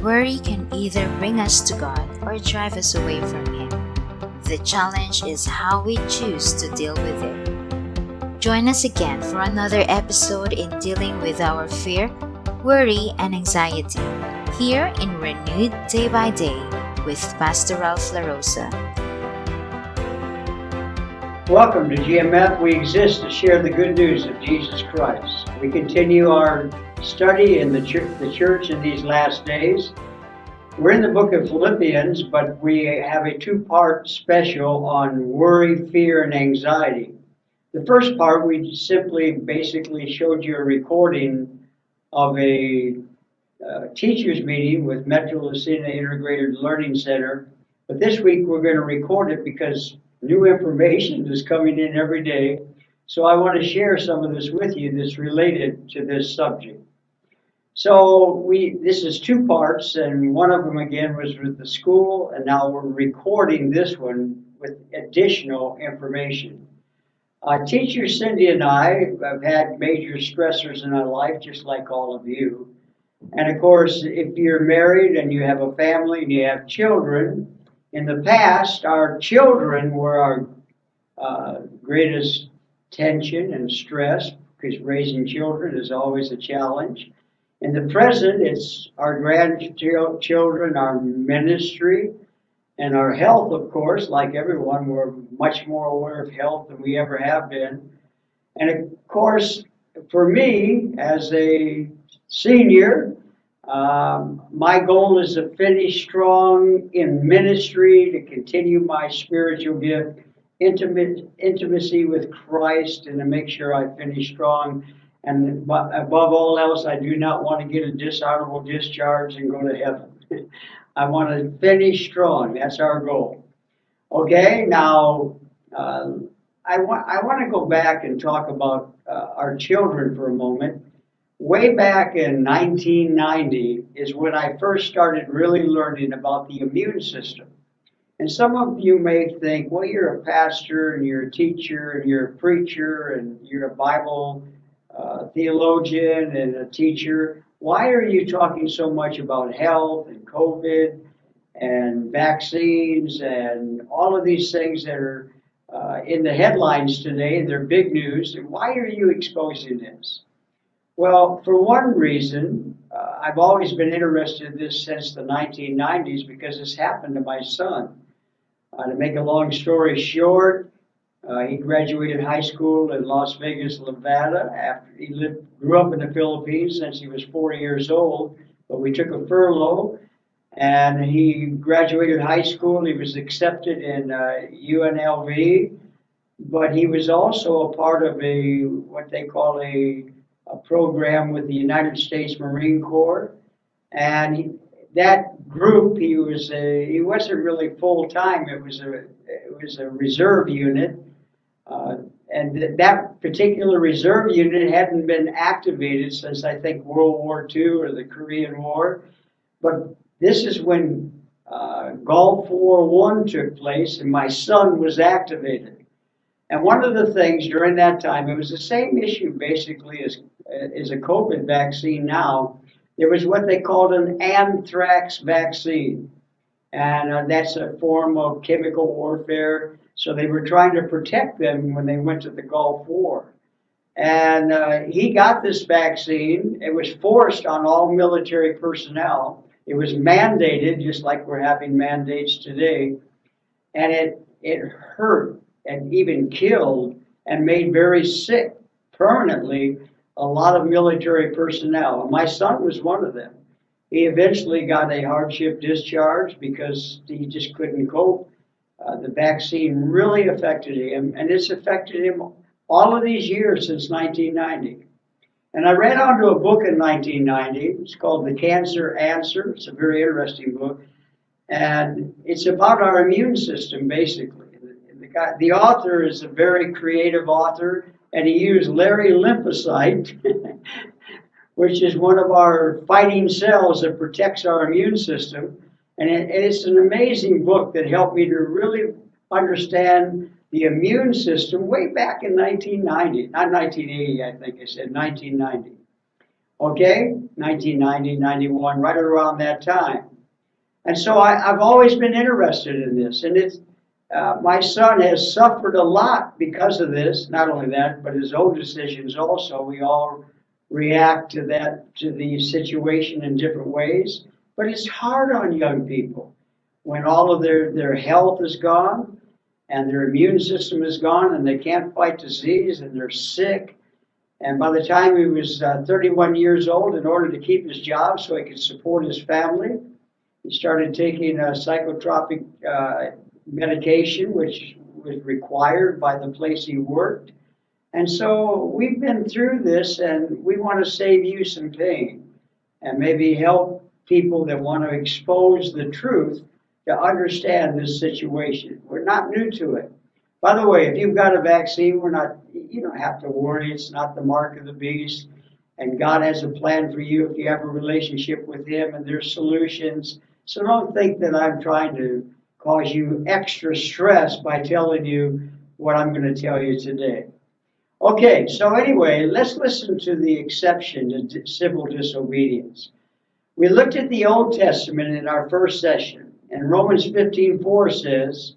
Worry can either bring us to God or drive us away from Him. The challenge is how we choose to deal with it. Join us again for another episode in dealing with our fear, worry, and anxiety, here in Renewed Day by Day with Pastor Ralph LaRosa. Welcome to GMF. We exist to share the good news of Jesus Christ. We continue our study in the church in these last days. We're in the book of Philippians, but we have a two-part special on worry, fear, and anxiety. The first part, we basically showed you a recording of a teachers meeting with Metro Lucena Integrated Learning Center. But this week we're going to record it because new information is coming in every day. So I want to share some of this with you that's related to this subject. So this is two parts, and one of them again was with the school, and now we're recording this one with additional information. Teacher Cindy and I have had major stressors in our life, just like all of you. And of course, if you're married and you have a family and you have children, in the past, our children were our greatest tension and stress, because raising children is always a challenge. In the present, it's our grandchildren, our ministry, and our health, of course. Like everyone, we're much more aware of health than we ever have been. And of course, for me, as a senior, my goal is to finish strong in ministry, to continue my spiritual gift, intimacy with Christ, and to make sure I finish strong. And above all else, I do not want to get a dishonorable discharge and go to heaven. I want to finish strong. That's our goal. Okay, now I want to go back and talk about our children for a moment. Way back in 1990 is when I first started really learning about the immune system. And some of you may think, well, you're a pastor and you're a teacher and you're a preacher and you're a Bible theologian and a teacher. Why are you talking so much about health and COVID and vaccines and all of these things that are in the headlines today? They're big news. And why are you exposing this? Well, for one reason, I've always been interested in this since the 1990s because this happened to my son. To make a long story short, he graduated high school in Las Vegas, Nevada. After he grew up in the Philippines since he was 4 years old, but we took a furlough, and he graduated high school. He was accepted in UNLV, but he was also a part of what they call a program with the United States Marine Corps, and that group he wasn't really full time. It was a reserve unit. And that particular reserve unit hadn't been activated since, I think, World War II or the Korean War. But this is when Gulf War I took place, and my son was activated. And one of the things during that time, it was the same issue basically as a COVID vaccine now. There was what they called an anthrax vaccine. And that's a form of chemical warfare. So they were trying to protect them when they went to the Gulf War. And he got this vaccine. It was forced on all military personnel. It was mandated, just like we're having mandates today. And it hurt and even killed and made very sick permanently a lot of military personnel. And my son was one of them. He eventually got a hardship discharge because he just couldn't cope. The vaccine really affected him, and it's affected him all of these years since 1990. And I read onto a book in 1990. It's called The Cancer Answer. It's a very interesting book. And it's about our immune system, basically. The author is a very creative author, and he used Larry lymphocyte, which is one of our fighting cells that protects our immune system. And it's an amazing book that helped me to really understand the immune system way back in 1990, not 1980, I think I said 1990. Okay? 1990, 91, right around that time. And so I've always been interested in this. And my son has suffered a lot because of this. Not only that, but his own decisions also. We all react to that, to the situation in different ways. But it's hard on young people when all of their health is gone and their immune system is gone and they can't fight disease and they're sick. And by the time he was 31 years old, in order to keep his job so he could support his family, he started taking a psychotropic medication, which was required by the place he worked. And so we've been through this, and we want to save you some pain and maybe help people that want to expose the truth to understand this situation. We're not new to it. By the way, if you've got a vaccine, you don't have to worry. It's not the mark of the beast. And God has a plan for you if you have a relationship with Him, and there's solutions. So don't think that I'm trying to cause you extra stress by telling you what I'm going to tell you today. Okay, so anyway, let's listen to the exception to civil disobedience. We looked at the Old Testament in our first session, and Romans 15:4 says,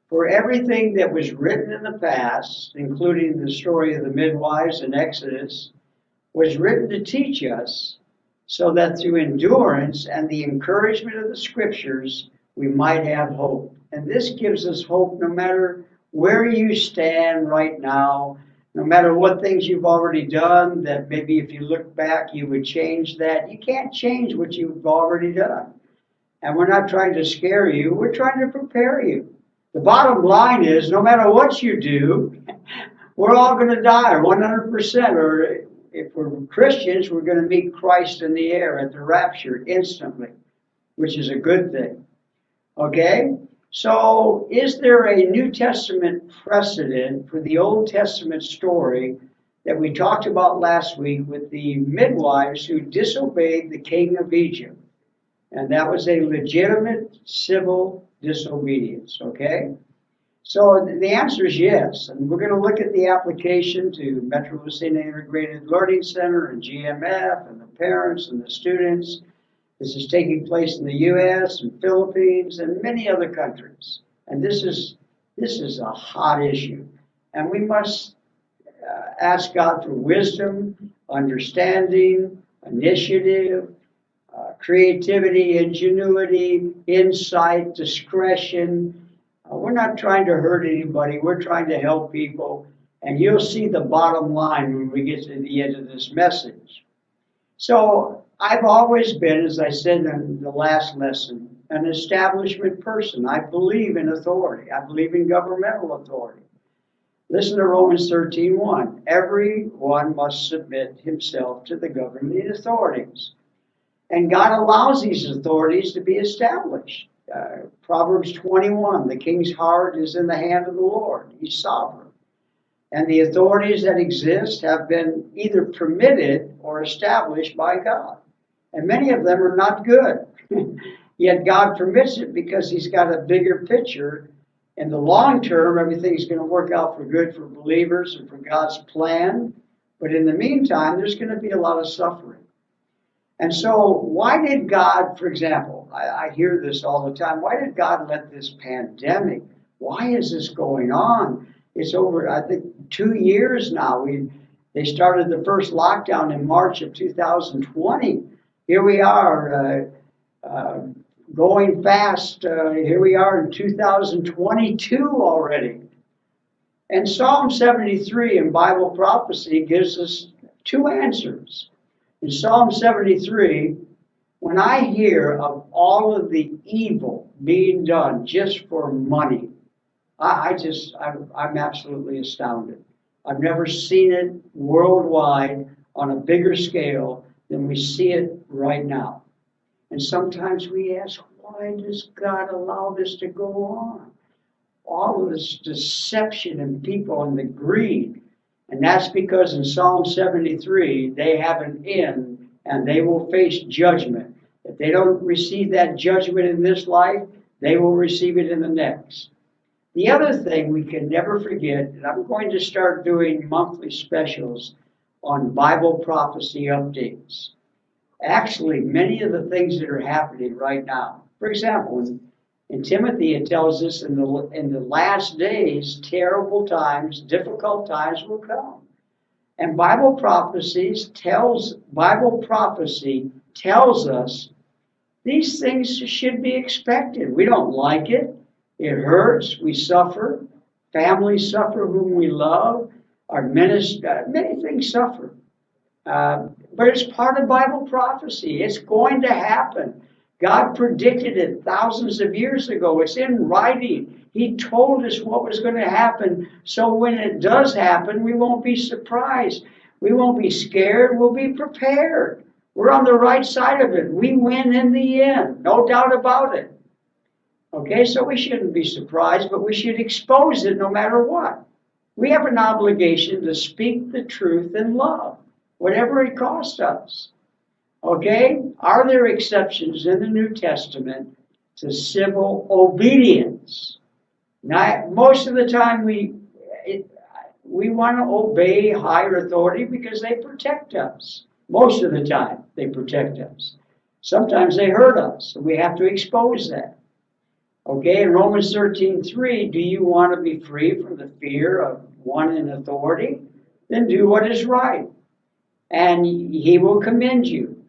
"For everything that was written in the past, including the story of the midwives in Exodus, was written to teach us, so that through endurance and the encouragement of the Scriptures, we might have hope." And this gives us hope no matter where you stand right now, no matter what things you've already done, that maybe if you look back, you would change that. You can't change what you've already done. And we're not trying to scare you, we're trying to prepare you. The bottom line is, no matter what you do, we're all going to die 100%. Or if we're Christians, we're going to meet Christ in the air at the rapture instantly, which is a good thing. Okay? So, is there a New Testament precedent for the Old Testament story that we talked about last week with the midwives who disobeyed the king of Egypt? And that was a legitimate civil disobedience, okay? So the answer is yes. And we're going to look at the application to Metro Lucena Integrated Learning Center and GMF and the parents and the students. This is taking place in the U.S. and Philippines and many other countries. And this is a hot issue. And we must ask God for wisdom, understanding, initiative, creativity, ingenuity, insight, discretion. We're not trying to hurt anybody. We're trying to help people. And you'll see the bottom line when we get to the end of this message. So I've always been, as I said in the last lesson, an establishment person. I believe in authority. I believe in governmental authority. Listen to Romans 13:1. Everyone must submit himself to the governing authorities. And God allows these authorities to be established. Proverbs 21, the king's heart is in the hand of the Lord. He's sovereign. And the authorities that exist have been either permitted or established by God. And many of them are not good. Yet God permits it because He's got a bigger picture. In the long term, everything's going to work out for good for believers and for God's plan. But in the meantime, there's going to be a lot of suffering. And so, why did God, for example, I hear this all the time, why did God let this pandemic, why is this going on? It's over, I think, 2 years now. They started the first lockdown in March of 2020. Here we are going fast. Here we are in 2022 already. And Psalm 73 in Bible prophecy gives us two answers. In Psalm 73, when I hear of all of the evil being done just for money, I'm absolutely astounded. I've never seen it worldwide on a bigger scale than we see it right now. And sometimes we ask, why does God allow this to go on? All of this deception in people and the greed. And that's because in Psalm 73, they have an end and they will face judgment. If they don't receive that judgment in this life, they will receive it in the next. The other thing we can never forget, and I'm going to start doing monthly specials on Bible prophecy updates. Actually, many of the things that are happening right now, for example, in Timothy it tells us in the last days, terrible times, difficult times will come. And Bible prophecy tells us these things should be expected. We don't like it. It hurts. We suffer. Families suffer whom we love. Our many things suffer. But it's part of Bible prophecy. It's going to happen. God predicted it thousands of years ago. It's in writing. He told us what was going to happen. So when it does happen, we won't be surprised. We won't be scared. We'll be prepared. We're on the right side of it. We win in the end. No doubt about it. Okay, so we shouldn't be surprised, but we should expose it no matter what. We have an obligation to speak the truth in love, whatever it costs us. Okay? Are there exceptions in the New Testament to civil obedience? Now, most of the time we want to obey higher authority because they protect us. Most of the time they protect us. Sometimes they hurt us, and we have to expose that. Okay, in Romans 13:3, do you want to be free from the fear of one in authority? Then do what is right, and he will commend you.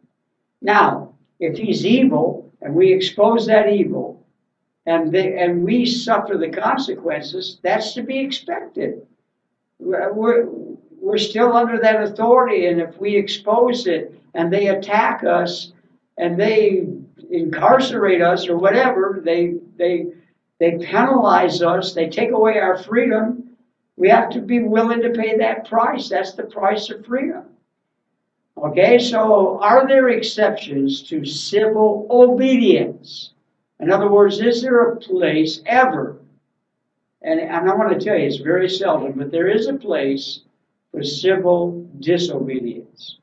Now, if he's evil, and we expose that evil, and we suffer the consequences, that's to be expected. We're still under that authority, and if we expose it, and they attack us, and they incarcerate us or whatever, they penalize us, they take away our freedom, we have to be willing to pay that price. That's the price of freedom. Okay, so are there exceptions to civil obedience? In other words, is there a place ever, and I want to tell you it's very seldom, but there is a place for civil disobedience.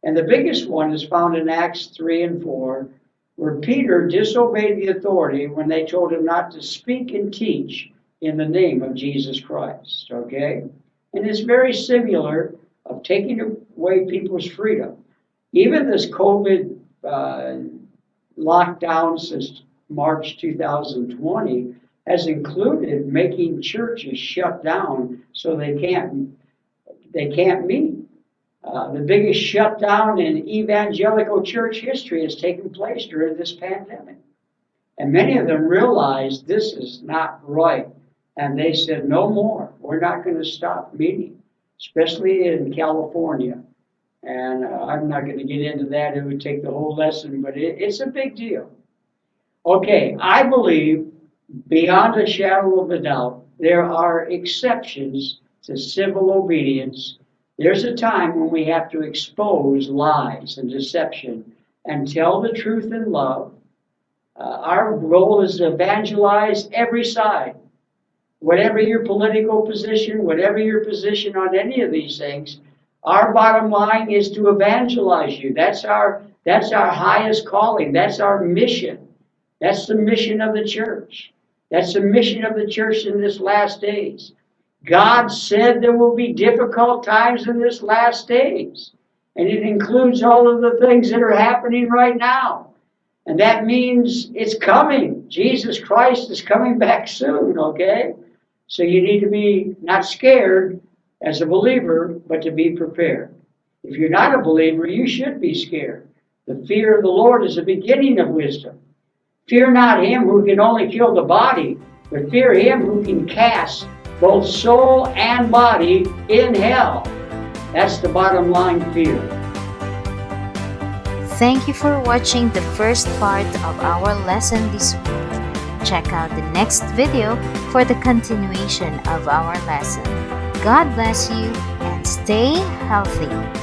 And the biggest one is found in Acts 3 and 4, where Peter disobeyed the authority when they told him not to speak and teach in the name of Jesus Christ. Okay? And it's very similar of taking away people's freedom. Even this COVID lockdown since March 2020 has included making churches shut down so they can't meet. The biggest shutdown in evangelical church history has taken place during this pandemic. And many of them realized this is not right. And they said, no more. We're not going to stop meeting, especially in California. And I'm not going to get into that. It would take the whole lesson, but it's a big deal. Okay, I believe, beyond a shadow of a doubt, there are exceptions to civil obedience. There's a time when we have to expose lies and deception and tell the truth in love. Our goal is to evangelize every side. Whatever your political position, whatever your position on any of these things, our bottom line is to evangelize you. That's our highest calling. That's our mission. That's the mission of the church. That's the mission of the church in this last days. God said there will be difficult times in this last days. And it includes all of the things that are happening right now. And that means it's coming. Jesus Christ is coming back soon, okay? So you need to be not scared as a believer, but to be prepared. If you're not a believer, you should be scared. The fear of the Lord is the beginning of wisdom. Fear not him who can only kill the body, but fear him who can cast both soul and body in hell. That's the bottom line fear. Thank you for watching the first part of our lesson this week. Check out the next video for the continuation of our lesson. God bless you and stay healthy.